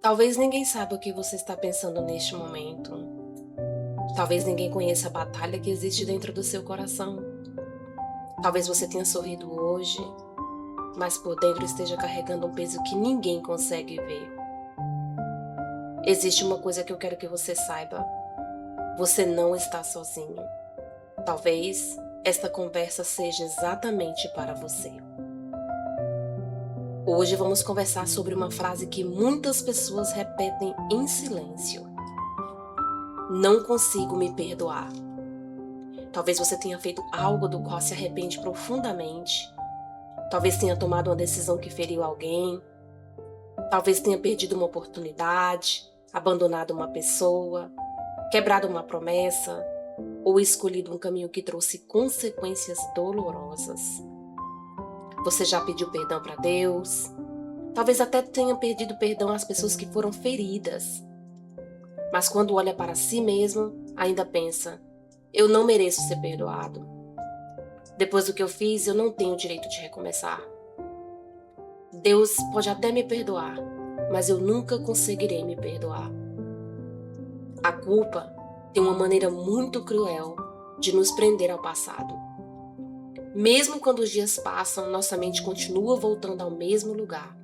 Talvez ninguém saiba o que você está pensando neste momento. Talvez ninguém conheça a batalha que existe dentro do seu coração. Talvez você tenha sorrido hoje, mas por dentro esteja carregando um peso que ninguém consegue ver. Existe uma coisa que eu quero que você saiba. Você não está sozinho. Talvez esta conversa seja exatamente para você. Hoje vamos conversar sobre uma frase que muitas pessoas repetem em silêncio. Não consigo me perdoar. Talvez você tenha feito algo do qual se arrepende profundamente. Talvez tenha tomado uma decisão que feriu alguém. Talvez tenha perdido uma oportunidade, abandonado uma pessoa, quebrado uma promessa ou escolhido um caminho que trouxe consequências dolorosas. Você já pediu perdão para Deus? Talvez até tenha pedido perdão às pessoas que foram feridas. Mas quando olha para si mesmo, ainda pensa: eu não mereço ser perdoado. Depois do que eu fiz, eu não tenho o direito de recomeçar. Deus pode até me perdoar, mas eu nunca conseguirei me perdoar. A culpa tem uma maneira muito cruel de nos prender ao passado. Mesmo quando os dias passam, nossa mente continua voltando ao mesmo lugar.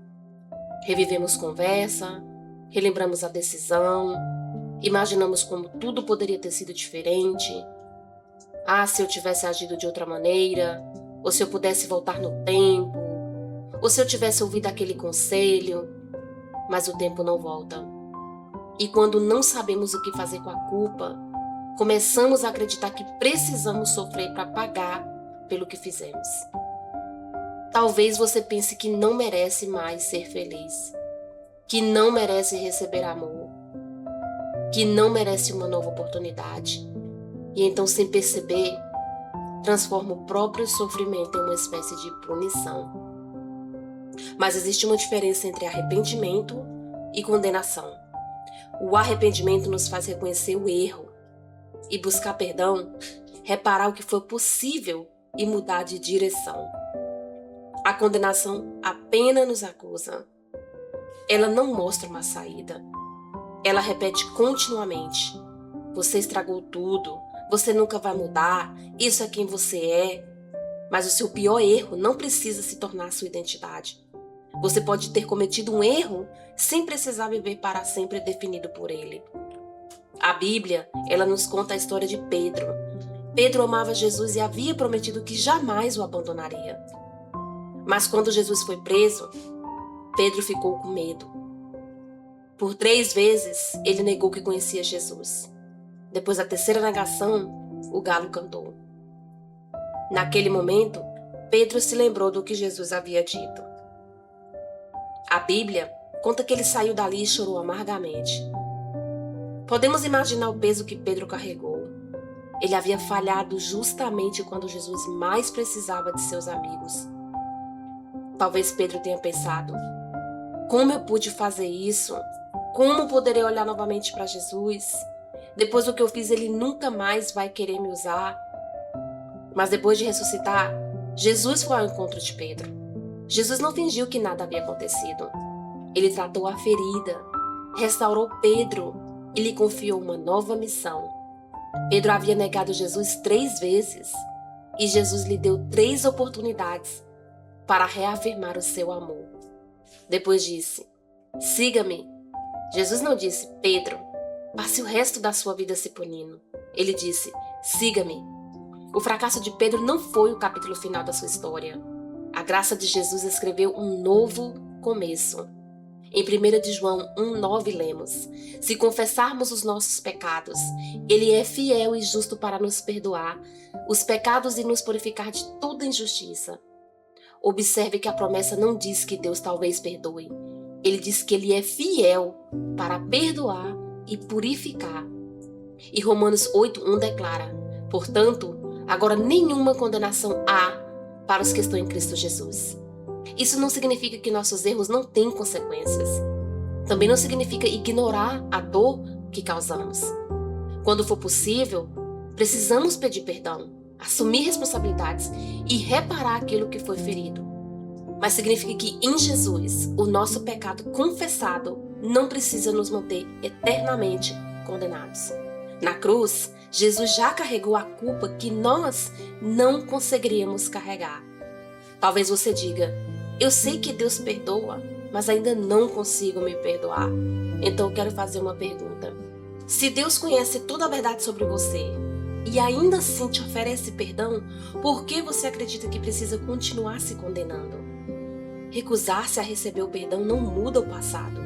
Revivemos conversa, relembramos a decisão, imaginamos como tudo poderia ter sido diferente. Se eu tivesse agido de outra maneira, ou se eu pudesse voltar no tempo, ou se eu tivesse ouvido aquele conselho, mas o tempo não volta. E quando não sabemos o que fazer com a culpa, começamos a acreditar que precisamos sofrer para pagar pelo que fizemos. Talvez você pense que não merece mais ser feliz, que não merece receber amor, que não merece uma nova oportunidade. E então, sem perceber, transforma o próprio sofrimento em uma espécie de punição. Mas existe uma diferença entre arrependimento e condenação. O arrependimento nos faz reconhecer o erro e buscar perdão, reparar o que foi possível e mudar de direção. A condenação apenas nos acusa. Ela não mostra uma saída. Ela repete continuamente: você estragou tudo, você nunca vai mudar, isso é quem você é. Mas o seu pior erro não precisa se tornar sua identidade. Você pode ter cometido um erro sem precisar viver para sempre definido por ele. A Bíblia, ela nos conta a história de Pedro. Pedro amava Jesus e havia prometido que jamais o abandonaria. Mas quando Jesus foi preso, Pedro ficou com medo. Por 3 vezes, ele negou que conhecia Jesus. Depois da terceira negação, o galo cantou. Naquele momento, Pedro se lembrou do que Jesus havia dito. A Bíblia conta que ele saiu dali e chorou amargamente. Podemos imaginar o peso que Pedro carregou. Ele havia falhado justamente quando Jesus mais precisava de seus amigos. Talvez Pedro tenha pensado: como eu pude fazer isso? Como poderei olhar novamente para Jesus? Depois do que eu fiz, ele nunca mais vai querer me usar. Mas depois de ressuscitar, Jesus foi ao encontro de Pedro. Jesus não fingiu que nada havia acontecido. Ele tratou a ferida, restaurou Pedro e lhe confiou uma nova missão. Pedro havia negado Jesus 3 vezes e Jesus lhe deu 3 oportunidades para reafirmar o seu amor. Depois disse: siga-me. Jesus não disse: Pedro, passe o resto da sua vida se punindo. Ele disse: siga-me. O fracasso de Pedro não foi o capítulo final da sua história. A graça de Jesus escreveu um novo começo. Em 1 de João 1,9 lemos: se confessarmos os nossos pecados, Ele é fiel e justo para nos perdoar os pecados e nos purificar de toda injustiça. Observe que a promessa não diz que Deus talvez perdoe. Ele diz que Ele é fiel para perdoar e purificar. E Romanos 8,1 declara: portanto, agora nenhuma condenação há para os que estão em Cristo Jesus. Isso não significa que nossos erros não têm consequências. Também não significa ignorar a dor que causamos. Quando for possível, precisamos pedir perdão, assumir responsabilidades e reparar aquilo que foi ferido. Mas significa que em Jesus, o nosso pecado confessado não precisa nos manter eternamente condenados. Na cruz, Jesus já carregou a culpa que nós não conseguiríamos carregar. Talvez você diga: eu sei que Deus perdoa, mas ainda não consigo me perdoar. Então eu quero fazer uma pergunta. Se Deus conhece toda a verdade sobre você e ainda assim te oferece perdão, por que você acredita que precisa continuar se condenando? Recusar-se a receber o perdão não muda o passado,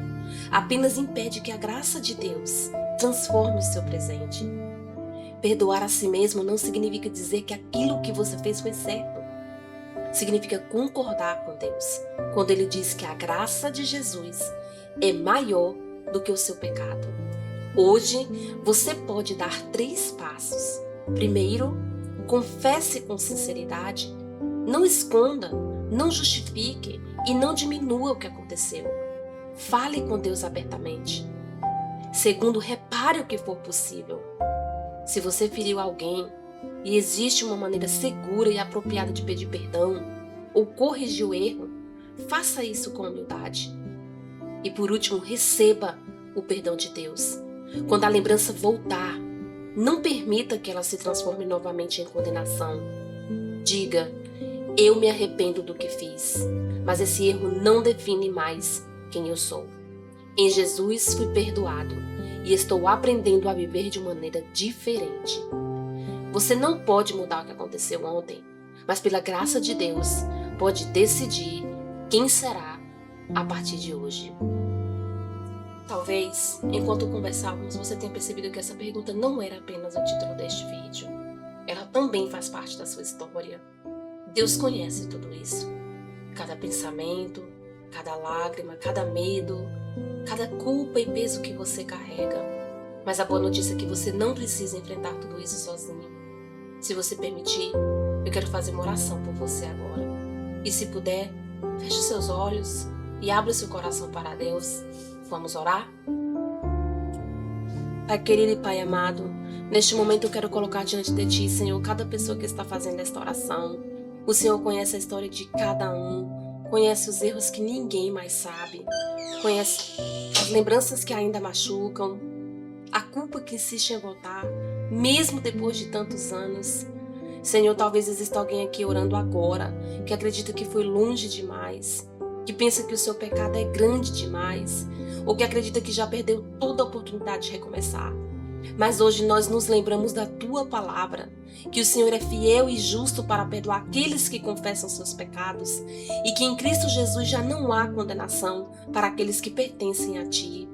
apenas impede que a graça de Deus transforme o seu presente. Perdoar a si mesmo não significa dizer que aquilo que você fez foi certo. Significa concordar com Deus, quando Ele diz que a graça de Jesus é maior do que o seu pecado. Hoje, você pode dar 3 passos. Primeiro, confesse com sinceridade. Não esconda, não justifique e não diminua o que aconteceu. Fale com Deus abertamente. Segundo, repare o que for possível. Se você feriu alguém e existe uma maneira segura e apropriada de pedir perdão ou corrigir o erro, faça isso com humildade. E por último, receba o perdão de Deus. Quando a lembrança voltar, não permita que ela se transforme novamente em condenação. Diga: eu me arrependo do que fiz, mas esse erro não define mais quem eu sou. Em Jesus fui perdoado e estou aprendendo a viver de maneira diferente. Você não pode mudar o que aconteceu ontem, mas pela graça de Deus, pode decidir quem será a partir de hoje. Talvez, enquanto conversávamos, você tenha percebido que essa pergunta não era apenas o título deste vídeo. Ela também faz parte da sua história. Deus conhece tudo isso. Cada pensamento, cada lágrima, cada medo, cada culpa e peso que você carrega. Mas a boa notícia é que você não precisa enfrentar tudo isso sozinho. Se você permitir, eu quero fazer uma oração por você agora. E se puder, feche seus olhos e abra o seu coração para Deus. Vamos orar? Pai querido e Pai amado, neste momento eu quero colocar diante de Ti, Senhor, cada pessoa que está fazendo esta oração. O Senhor conhece a história de cada um, conhece os erros que ninguém mais sabe, conhece as lembranças que ainda machucam, a culpa que insiste em voltar, mesmo depois de tantos anos. Senhor, talvez exista alguém aqui orando agora, que acredita que foi longe demais, que pensa que o seu pecado é grande demais, ou que acredita que já perdeu toda a oportunidade de recomeçar. Mas hoje nós nos lembramos da Tua palavra, que o Senhor é fiel e justo para perdoar aqueles que confessam seus pecados, e que em Cristo Jesus já não há condenação para aqueles que pertencem a Ti.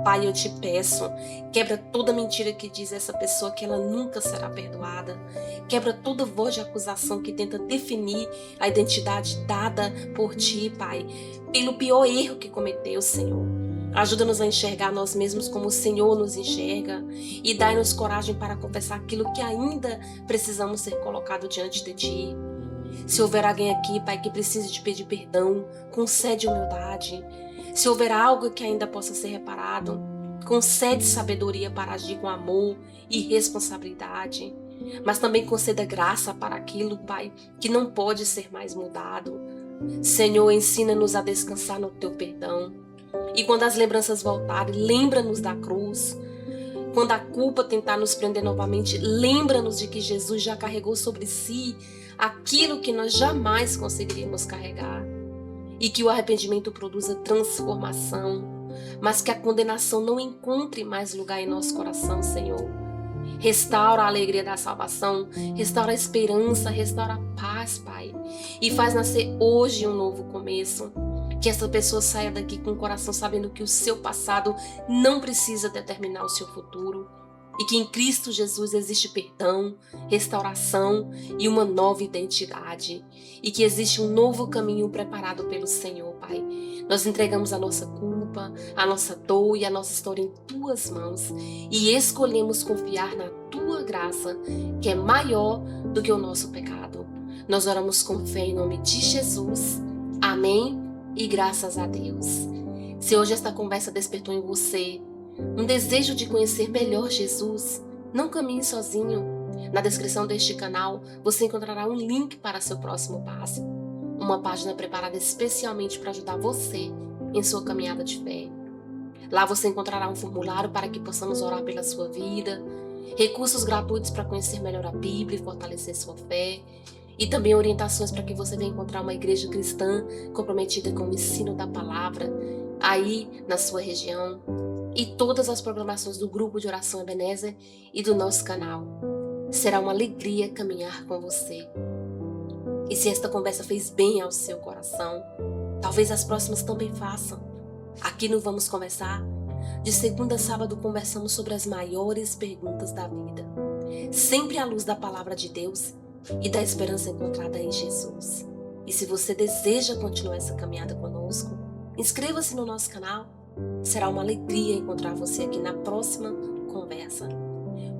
Pai, eu te peço, quebra toda mentira que diz essa pessoa que ela nunca será perdoada. Quebra toda voz de acusação que tenta definir a identidade dada por Ti, Pai, pelo pior erro que cometeu, Senhor. Ajuda-nos a enxergar nós mesmos como o Senhor nos enxerga e dai-nos coragem para confessar aquilo que ainda precisamos ser colocado diante de Ti. Se houver alguém aqui, Pai, que precise de pedir perdão, concede humildade. Se houver algo que ainda possa ser reparado, concede sabedoria para agir com amor e responsabilidade. Mas também conceda graça para aquilo, Pai, que não pode ser mais mudado. Senhor, ensina-nos a descansar no Teu perdão. E quando as lembranças voltarem, lembra-nos da cruz. Quando a culpa tentar nos prender novamente, lembra-nos de que Jesus já carregou sobre si aquilo que nós jamais conseguiríamos carregar. E que o arrependimento produza transformação, mas que a condenação não encontre mais lugar em nosso coração, Senhor. Restaura a alegria da salvação, restaura a esperança, restaura a paz, Pai. E faz nascer hoje um novo começo. Que essa pessoa saia daqui com o coração sabendo que o seu passado não precisa determinar o seu futuro. E que em Cristo Jesus existe perdão, restauração e uma nova identidade. E que existe um novo caminho preparado pelo Senhor, Pai. Nós entregamos a nossa culpa, a nossa dor e a nossa história em Tuas mãos. E escolhemos confiar na Tua graça, que é maior do que o nosso pecado. Nós oramos com fé em nome de Jesus. Amém e graças a Deus. Se hoje esta conversa despertou em você um desejo de conhecer melhor Jesus, não caminhe sozinho. Na descrição deste canal você encontrará um link para seu próximo passo, uma página preparada especialmente para ajudar você em sua caminhada de fé. Lá você encontrará um formulário para que possamos orar pela sua vida, recursos gratuitos para conhecer melhor a Bíblia e fortalecer sua fé, e também orientações para que você venha encontrar uma igreja cristã comprometida com o ensino da palavra aí na sua região, e todas as programações do grupo de oração Ebenezer e do nosso canal. Será uma alegria caminhar com você. E se esta conversa fez bem ao seu coração, talvez as próximas também façam. Aqui no Vamos Conversar, de segunda a sábado conversamos sobre as maiores perguntas da vida, sempre à luz da palavra de Deus e da esperança encontrada em Jesus. E se você deseja continuar essa caminhada conosco, inscreva-se no nosso canal. Será uma alegria encontrar você aqui na próxima conversa.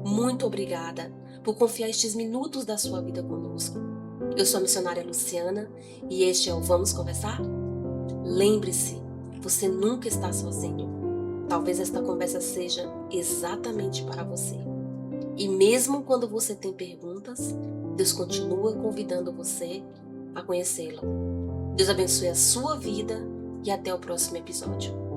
Muito obrigada por confiar estes minutos da sua vida conosco. Eu sou a missionária Luciana e este é o Vamos Conversar? Lembre-se, você nunca está sozinho. Talvez esta conversa seja exatamente para você. E mesmo quando você tem perguntas, Deus continua convidando você a conhecê-lo. Deus abençoe a sua vida e até o próximo episódio.